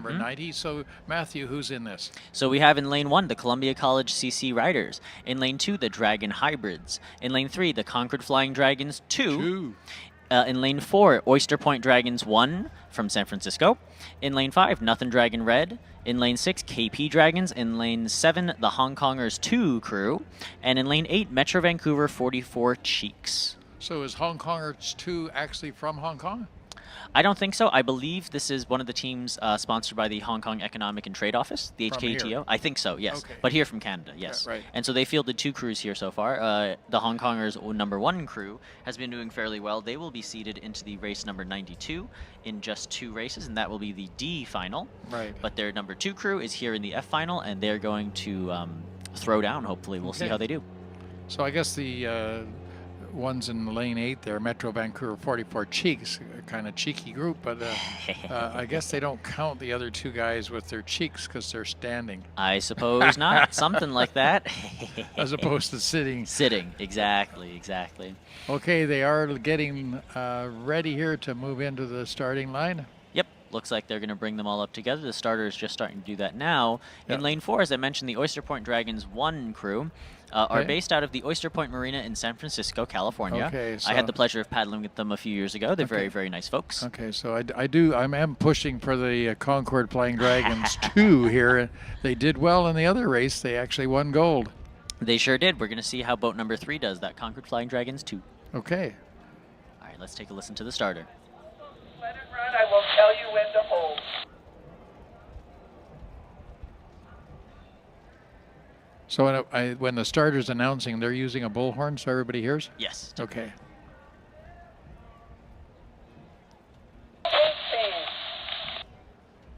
Number 90. So, Matthew, who's in this? So we have in lane 1 the Columbia College CC Riders. In lane 2 the Dragon Hybrids. In lane 3 the Concord Flying Dragons 2. In lane 4 Oyster Point Dragons 1 from San Francisco. In lane 5 Nothing Dragon Red. In lane 6 KP Dragons. In lane 7 the Hong Kongers 2 crew. And in lane 8 Metro Vancouver 44 Cheeks. So is Hong Kongers 2 actually from Hong Kong? I don't think so. I believe this is one of the teams sponsored by the Hong Kong Economic and Trade Office, the HKETO. I think so, yes. Okay. But here from Canada, yes. Yeah, right. And so they fielded 2 crews here so far. The Hong Kongers number 1 crew has been doing fairly well. They will be seeded into the race number 92 in just 2 races, and that will be the D final. Right. But their number 2 crew is here in the F final, and they're going to throw down, hopefully. We'll see how they do. So I guess the ones in lane 8 there, Metro Vancouver 44 Cheeks, a kind of cheeky group, but I guess they don't count the other 2 guys with their cheeks because they're standing. I suppose not. Something like that. As opposed to sitting. Sitting, exactly. Okay, they are getting ready here to move into the starting line. Yep, looks like they're going to bring them all up together. The starter is just starting to do that now. In lane 4, as I mentioned, the Oyster Point Dragons 1 crew are based out of the Oyster Point Marina in San Francisco, California. Okay, so I had the pleasure of paddling with them a few years ago. They're very, very nice folks. Okay, so I am pushing for the Concord Flying Dragons 2 here. They did well in the other race. They actually won gold. They sure did. We're going to see how boat number 3 does, that Concord Flying Dragons 2. Okay. All right, let's take a listen to the starter. Let it run. I will tell you when to hold. So when the starter's announcing, they're using a bullhorn so everybody hears? Yes. Okay.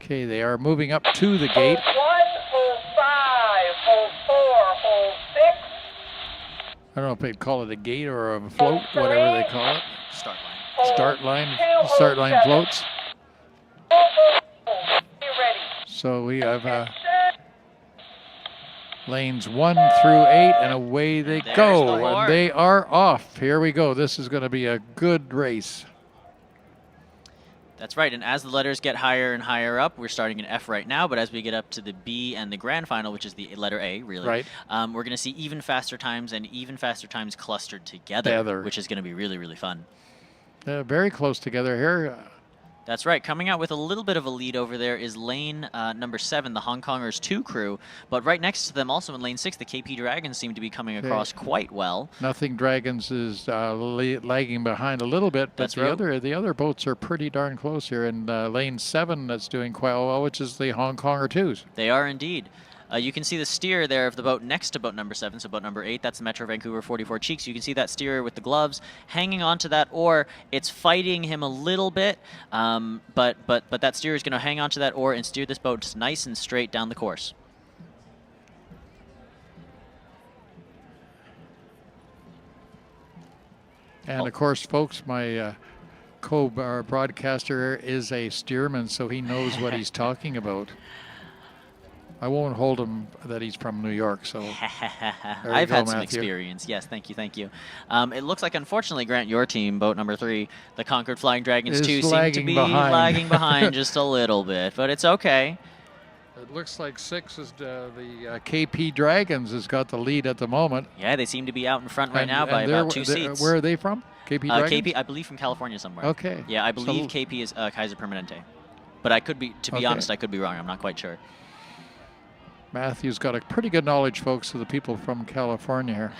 Okay, they are moving up to the gate. Hold 1, hold 5, hold 4, hold 6. I don't know if they'd call it a gate or a float, whatever they call it. Start line. Start line floats. Be ready. So we have lanes 1 through 8, and away they go. And they are off. Here we go. This is going to be a good race. That's right, and as the letters get higher and higher up, we're starting in F right now, but as we get up to the B and the grand final, which is the letter A, really, we're going to see even faster times and even faster times clustered together. Which is going to be really, really fun. Very close together here. That's right. Coming out with a little bit of a lead over there is lane number 7, the Hong Kongers 2 crew. But right next to them, also in lane 6, the KP Dragons seem to be coming across quite well. Nothing Dragons is lagging behind a little bit, but the other boats are pretty darn close here. And lane 7 that's doing quite well, which is the Hong Konger 2s. They are indeed. You can see the steer there of the boat next to boat number 7, so boat number 8, that's the Metro Vancouver 44 Cheeks. You can see that steerer with the gloves hanging onto that oar. It's fighting him a little bit, but that steerer is going to hang onto that oar and steer this boat just nice and straight down the course. And of course, folks, my co-broadcaster is a steerman, so he knows what he's talking about. I won't hold him that he's from New York, so I've had some experience. Yes, thank you. It looks like, unfortunately, Grant, your team, boat number 3, the Concord Flying Dragons 2, seem to be lagging behind just a little bit, but it's okay. It looks like 6 is the KP Dragons has got the lead at the moment. Yeah, they seem to be out in front right now by about 2 seats. Where are they from? KP Dragons? KP, I believe from California somewhere. Okay. Yeah, I believe KP is Kaiser Permanente. But I could be, to be honest, I could be wrong. I'm not quite sure. Matthew's got a pretty good knowledge, folks, of the people from California here.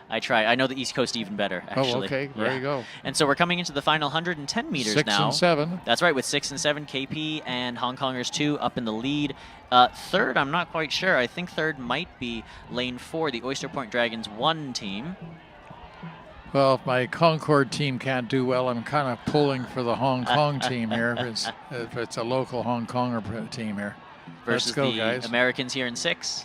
I try. I know the East Coast even better, actually. Oh, okay. There you go. And so we're coming into the final 110 meters 6 now. 6 and 7. That's right, with 6 and 7, KP and Hong Kongers 2 up in the lead. Third, I'm not quite sure. I think third might be lane 4, the Oyster Point Dragons 1 team. Well, if my Concord team can't do well, I'm kind of pulling for the Hong Kong team here. If it's a local Hong Konger team here. Versus Let's go, the guys. Americans here in 6.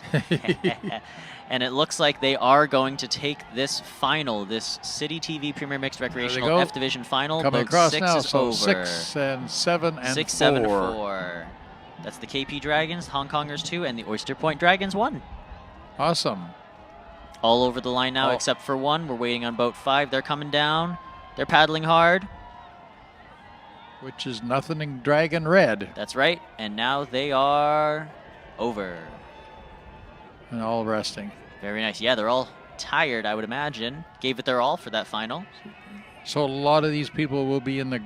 And it looks like they are going to take this final, this City TV Premier Mixed Recreational F Division final. Coming Boat across 6 now, is so over. 6 and 7 and 6, 4. 7, 4. That's the KP Dragons, Hong Kongers 2, and the Oyster Point Dragons 1. Awesome. All over the line now except for 1. We're waiting on boat 5. They're coming down. They're paddling hard. which is nothing in Dragon Red. That's right. And now they are over. And all resting. Very nice. Yeah, they're all tired, I would imagine. Gave it their all for that final. So a lot of these people will be in the